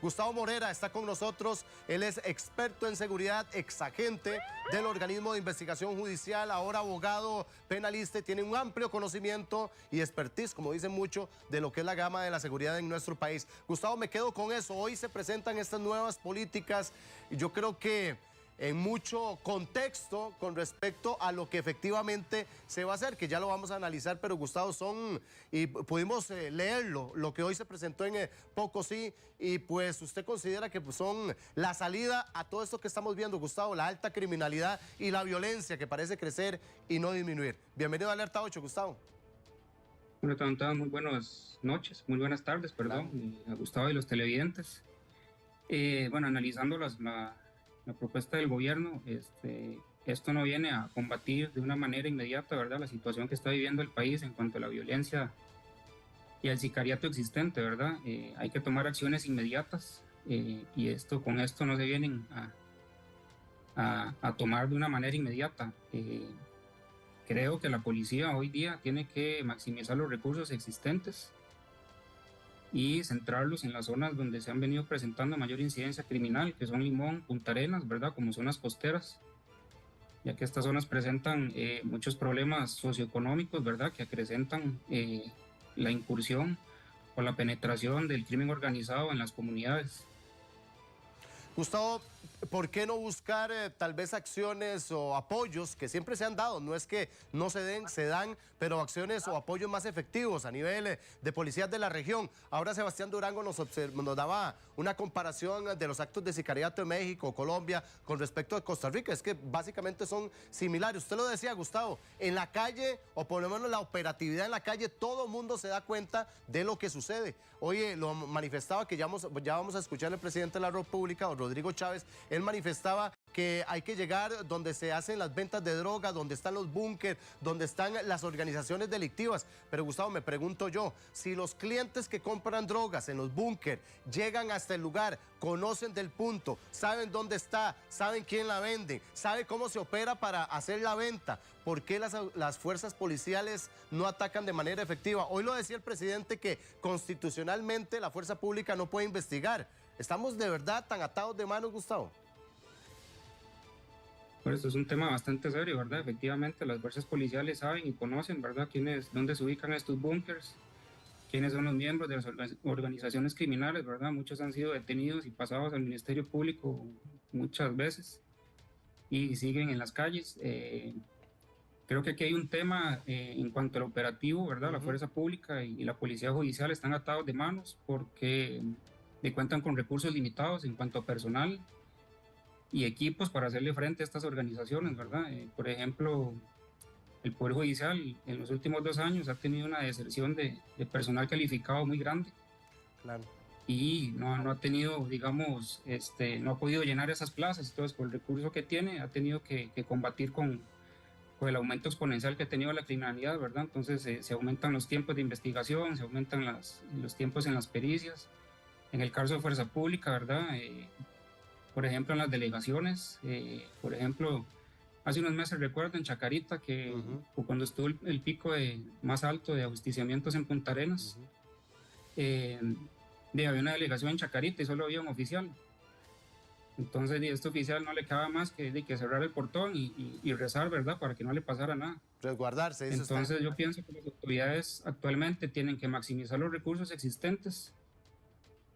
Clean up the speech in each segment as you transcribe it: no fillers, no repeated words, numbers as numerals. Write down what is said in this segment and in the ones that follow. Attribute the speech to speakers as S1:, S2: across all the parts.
S1: Gustavo Morera está con nosotros, él es experto en seguridad, exagente del organismo de investigación judicial, ahora abogado penalista, y tiene un amplio conocimiento y expertise, como dicen mucho, de lo que es la gama de la seguridad en nuestro país. Gustavo, me quedo con eso. Hoy se presentan estas nuevas políticas y yo creo que en mucho contexto con respecto a lo que efectivamente se va a hacer, que ya lo vamos a analizar, pero Gustavo, y pudimos leerlo, lo que hoy se presentó en Pocosí, y pues usted considera que pues, son la salida a todo esto que estamos viendo, Gustavo, la alta criminalidad y la violencia que parece crecer y no disminuir. Bienvenido a Alerta 8, Gustavo.
S2: Bueno, todas muy buenas noches, muy buenas tardes, perdón, a Gustavo y los televidentes. Bueno, analizando la propuesta del gobierno, esto no viene a combatir de una manera inmediata, ¿verdad?, la situación que está viviendo el país en cuanto a la violencia y al sicariato existente, ¿verdad? Hay que tomar acciones inmediatas y con esto no se vienen a tomar de una manera inmediata. Creo que la policía hoy día tiene que maximizar los recursos existentes y centrarlos en las zonas donde se han venido presentando mayor incidencia criminal, que son Limón, Punta Arenas, ¿verdad?, como zonas costeras, ya que estas zonas presentan muchos problemas socioeconómicos, ¿verdad?, que acrecentan la incursión o la penetración del crimen organizado en las comunidades.
S1: Gustavo, ¿por qué no buscar tal vez acciones o apoyos que siempre se han dado? No es que no se den, se dan, pero acciones o apoyos más efectivos a nivel de policías de la región. Ahora Sebastián Durango nos daba una comparación de los actos de sicariato en México, Colombia, con respecto a Costa Rica. Es que básicamente son similares. Usted lo decía, Gustavo, en la calle, o por lo menos la operatividad en la calle, todo el mundo se da cuenta de lo que sucede. Oye, lo manifestaba que ya vamos a escuchar al presidente de la República, Rodrigo Chávez. Él manifestaba que hay que llegar donde se hacen las ventas de droga, donde están los búnkeres, donde están las organizaciones delictivas. Pero Gustavo, me pregunto yo, si los clientes que compran drogas en los búnkeres llegan hasta el lugar, conocen del punto, saben dónde está, saben quién la vende, saben cómo se opera para hacer la venta, ¿por qué las fuerzas policiales no atacan de manera efectiva? Hoy lo decía el presidente que constitucionalmente la fuerza pública no puede investigar. ¿Estamos de verdad tan atados de manos, Gustavo?
S2: Bueno, esto es un tema bastante serio, ¿verdad? Efectivamente, las fuerzas policiales saben y conocen, ¿verdad?, dónde se ubican estos búnkers, quiénes son los miembros de las organizaciones criminales, ¿verdad? Muchos han sido detenidos y pasados al Ministerio Público muchas veces y siguen en las calles. Creo que aquí hay un tema en cuanto al operativo, ¿verdad? La fuerza pública y la policía judicial están atados de manos porque cuentan con recursos limitados en cuanto a personal y equipos para hacerle frente a estas organizaciones, ¿verdad? Por ejemplo, el Poder Judicial en los últimos 2 años ha tenido una deserción de personal calificado muy grande. Claro. Y no ha tenido, digamos, no ha podido llenar esas plazas. Entonces, con el recurso que tiene, ha tenido que combatir con el aumento exponencial que ha tenido la criminalidad, ¿verdad? Entonces, se aumentan los tiempos de investigación, se aumentan los tiempos en las pericias. En el caso de Fuerza Pública, ¿verdad? Por ejemplo, en las delegaciones, por ejemplo, hace unos meses recuerdo en Chacarita que cuando estuvo el pico más alto de ajusticiamientos en Punta Arenas, había una delegación en Chacarita y solo había un oficial. Entonces, este oficial no le quedaba más que cerrar el portón y rezar, ¿verdad?, para que no le pasara nada.
S1: Resguardarse.
S2: Entonces, yo pienso que las autoridades actualmente tienen que maximizar los recursos existentes.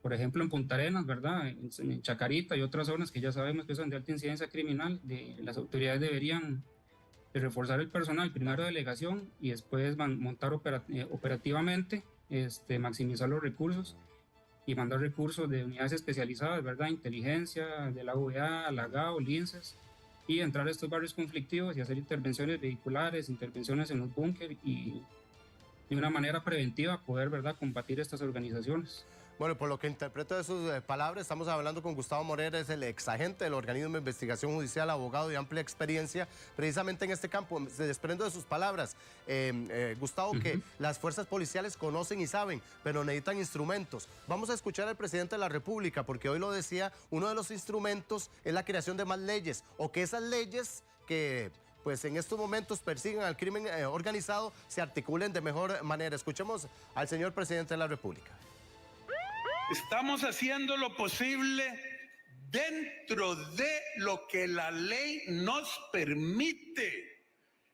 S2: Por ejemplo, en Punta Arenas, ¿verdad?, en Chacarita y otras zonas que ya sabemos que son de alta incidencia criminal, las autoridades deberían reforzar el personal, primero delegación y después montar operativamente, maximizar los recursos y mandar recursos de unidades especializadas, ¿verdad?, inteligencia, de la UEA, la GAO, LINCES, y entrar a estos barrios conflictivos y hacer intervenciones vehiculares, intervenciones en los búnkeres y de una manera preventiva poder, ¿verdad?, combatir estas organizaciones.
S1: Bueno, por lo que interpreto de sus palabras, estamos hablando con Gustavo Morera, es el exagente del organismo de investigación judicial, abogado de amplia experiencia, precisamente en este campo. Se desprendo de sus palabras, Gustavo, que las fuerzas policiales conocen y saben, pero necesitan instrumentos. Vamos a escuchar al presidente de la República, porque hoy lo decía, uno de los instrumentos es la creación de más leyes, o que esas leyes que pues en estos momentos persiguen al crimen organizado se articulen de mejor manera. Escuchemos al señor presidente de la República.
S3: Estamos haciendo lo posible dentro de lo que la ley nos permite.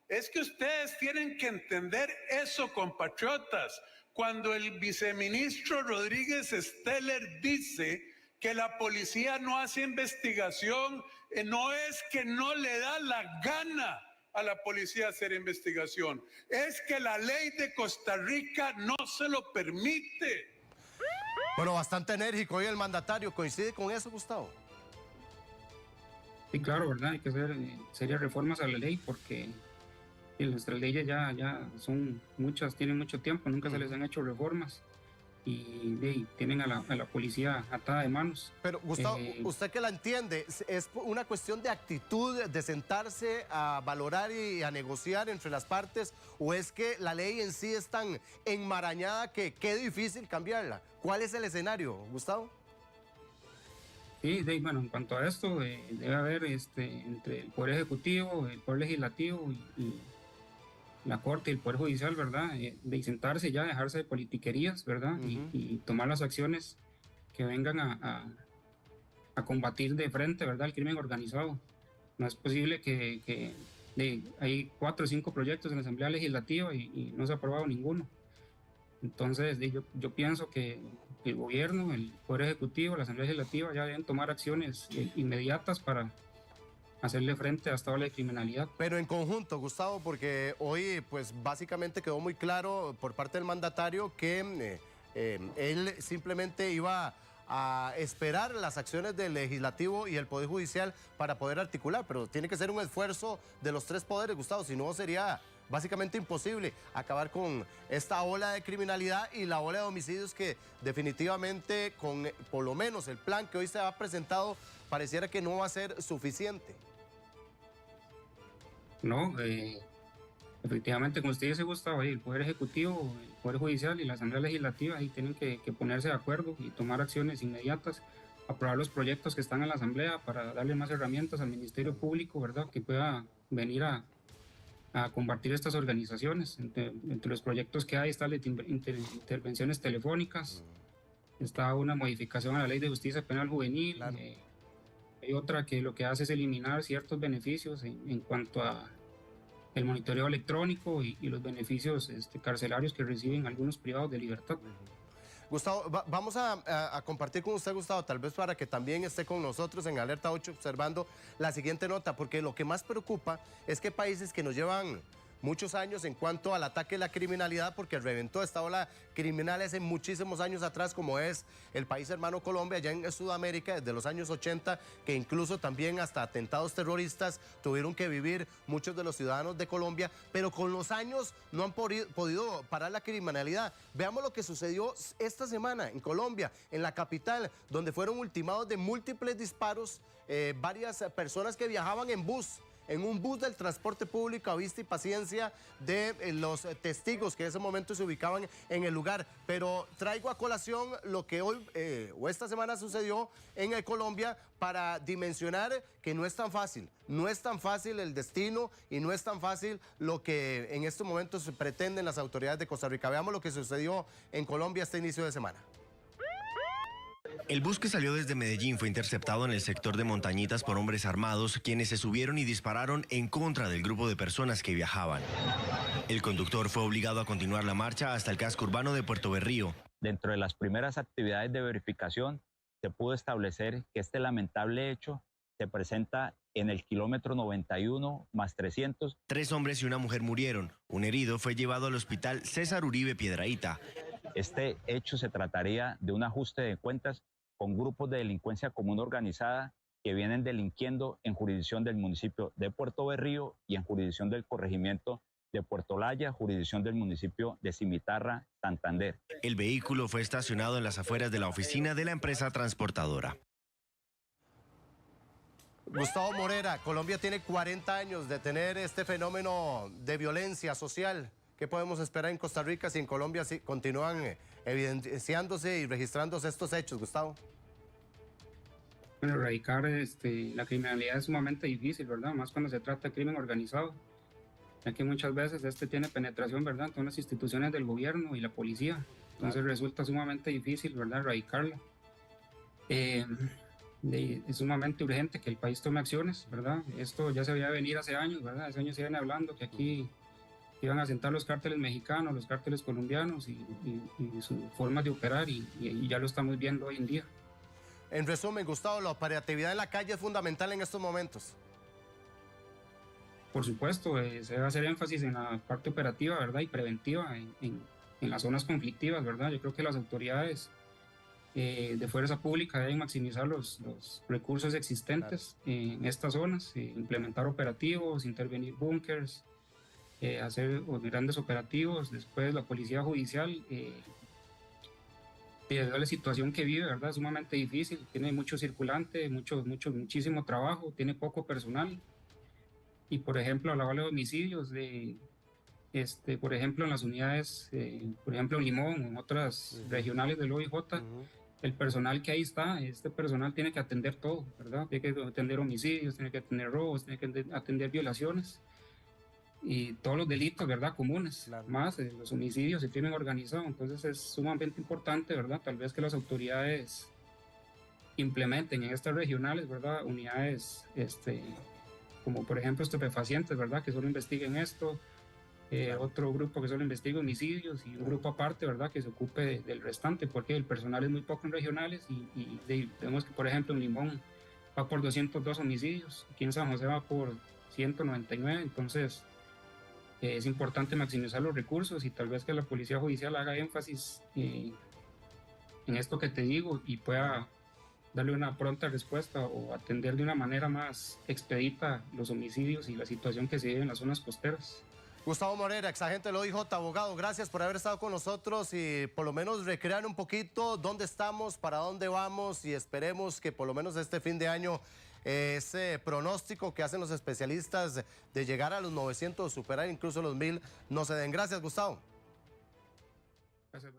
S3: Es que ustedes tienen que entender eso, compatriotas. Cuando el viceministro Rodríguez Steller dice que la policía no hace investigación, no es que no le da la gana a la policía hacer investigación, es que la ley de Costa Rica no se lo permite.
S1: Bueno, bastante enérgico hoy el mandatario. ¿Coincide con eso, Gustavo?
S2: Sí, claro, ¿verdad? Hay que hacer serias reformas a la ley porque nuestras leyes ya son muchas, tienen mucho tiempo, nunca se les han hecho reformas y tienen a la policía atada de manos.
S1: Pero Gustavo, usted que la entiende, ¿es una cuestión de actitud, de sentarse a valorar y a negociar entre las partes, o es que la ley en sí es tan enmarañada que qué difícil cambiarla? ¿Cuál es el escenario, Gustavo?
S2: Sí, bueno, en cuanto a esto, debe haber entre el Poder Ejecutivo, el Poder Legislativo y la Corte y el Poder Judicial, ¿verdad? De sentarse ya, dejarse de politiquerías, ¿verdad? Y tomar las acciones que vengan a combatir de frente, ¿verdad? El crimen organizado. No es posible que hay 4 o 5 proyectos en la Asamblea Legislativa y no se ha aprobado ninguno. Entonces, yo pienso que el gobierno, el Poder Ejecutivo, la Asamblea Legislativa ya deben tomar acciones inmediatas para hacerle frente a esta ola de criminalidad.
S1: Pero en conjunto, Gustavo, porque hoy pues básicamente quedó muy claro por parte del mandatario que él simplemente iba a esperar las acciones del Legislativo y el Poder Judicial para poder articular, pero tiene que ser un esfuerzo de los 3 poderes, Gustavo, si no sería básicamente imposible acabar con esta ola de criminalidad y la ola de homicidios que definitivamente con por lo menos el plan que hoy se ha presentado pareciera que no va a ser suficiente.
S2: No, efectivamente, como usted dice, Gustavo, el Poder Ejecutivo, el Poder Judicial y la Asamblea Legislativa ahí tienen que ponerse de acuerdo y tomar acciones inmediatas, aprobar los proyectos que están en la Asamblea para darle más herramientas al Ministerio Público, ¿verdad? Que pueda venir a combatir estas organizaciones. Entre los proyectos que hay está la intervenciones telefónicas, está una modificación a la Ley de Justicia Penal Juvenil, claro. Hay otra que lo que hace es eliminar ciertos beneficios en cuanto a el monitoreo electrónico y los beneficios carcelarios que reciben algunos privados de libertad.
S1: Gustavo, vamos a compartir con usted, Gustavo, tal vez para que también esté con nosotros en Alerta 8 observando la siguiente nota, porque lo que más preocupa es que países que nos llevan muchos años en cuanto al ataque a la criminalidad, porque reventó esta ola criminal hace muchísimos años atrás, como es el país hermano Colombia, allá en Sudamérica, desde los años 80, que incluso también hasta atentados terroristas tuvieron que vivir muchos de los ciudadanos de Colombia, pero con los años no han podido parar la criminalidad. Veamos lo que sucedió esta semana en Colombia, en la capital, donde fueron ultimados de múltiples disparos varias personas que viajaban en un bus del transporte público a vista y paciencia de los testigos que en ese momento se ubicaban en el lugar. Pero traigo a colación lo que hoy o esta semana sucedió en Colombia para dimensionar que no es tan fácil el destino y no es tan fácil lo que en estos momentos pretenden las autoridades de Costa Rica. Veamos lo que sucedió en Colombia este inicio de semana.
S4: El bus que salió desde Medellín fue interceptado en el sector de Montañitas por hombres armados, quienes se subieron y dispararon en contra del grupo de personas que viajaban. El conductor fue obligado a continuar la marcha hasta el casco urbano de Puerto Berrío.
S5: Dentro de las primeras actividades de verificación, se pudo establecer que este lamentable hecho se presenta en el kilómetro 91 más 300.
S4: 3 hombres y una mujer murieron. Un herido fue llevado al hospital César Uribe Piedrahíta.
S5: Este hecho se trataría de un ajuste de cuentas con grupos de delincuencia común organizada que vienen delinquiendo en jurisdicción del municipio de Puerto Berrío y en jurisdicción del corregimiento de Puerto Laya, jurisdicción del municipio de Cimitarra, Santander.
S4: El vehículo fue estacionado en las afueras de la oficina de la empresa transportadora.
S1: Gustavo Morera, Colombia tiene 40 años de tener este fenómeno de violencia social. ¿Qué podemos esperar en Costa Rica si en Colombia continúan evidenciándose y registrándose estos hechos, Gustavo?
S2: Bueno, erradicar la criminalidad es sumamente difícil, ¿verdad? Más cuando se trata de crimen organizado, ya que muchas veces tiene penetración, ¿verdad?, en todas las instituciones del gobierno y la policía. entonces resulta sumamente difícil, ¿verdad?, erradicarla. Es sumamente urgente que el país tome acciones, ¿verdad? Esto ya se veía venir hace años, ¿verdad? Hace años se viene hablando que aquí iban a sentar los cárteles mexicanos, los cárteles colombianos y sus formas de operar y ya lo estamos viendo hoy en día.
S1: En resumen, Gustavo, la operatividad en la calle es fundamental en estos momentos.
S2: Por supuesto, se debe hacer énfasis en la parte operativa, ¿verdad?, y preventiva en las zonas conflictivas, ¿verdad? Yo creo que las autoridades de fuerza pública deben maximizar los recursos existentes en estas zonas, implementar operativos, intervenir búnkers, hacer grandes operativos. Después la policía judicial, debido a la situación que vive, ¿verdad?, es sumamente difícil, tiene mucho circulante, muchísimo trabajo, tiene poco personal. Y por ejemplo, hablaba de homicidios, por ejemplo, en las unidades, por ejemplo, en Limón o en otras regionales del OIJ, el personal que ahí está, este personal tiene que atender todo, ¿verdad? Tiene que atender homicidios, tiene que atender robos, tiene que atender violaciones y todos los delitos, ¿verdad?, comunes, claro, más los homicidios y el crimen organizado. Entonces es sumamente importante, ¿verdad?, tal vez que las autoridades implementen en estas regionales, ¿verdad?, unidades, como por ejemplo estupefacientes, ¿verdad?, que solo investiguen esto, claro, otro grupo que solo investiga homicidios y un grupo aparte, ¿verdad?, que se ocupe del restante, porque el personal es muy poco en regionales y vemos que por ejemplo en Limón va por 202 homicidios, aquí en San José va por 199, entonces es importante maximizar los recursos y tal vez que la policía judicial haga énfasis en esto que te digo y pueda darle una pronta respuesta o atender de una manera más expedita los homicidios y la situación que se vive en las zonas costeras.
S1: Gustavo Morera, exagente del OIJ, abogado, gracias por haber estado con nosotros y por lo menos recrear un poquito dónde estamos, para dónde vamos y esperemos que por lo menos este fin de año ese pronóstico que hacen los especialistas de llegar a los 900, superar incluso los 1000, no se den. Gracias, Gustavo.
S2: Gracias.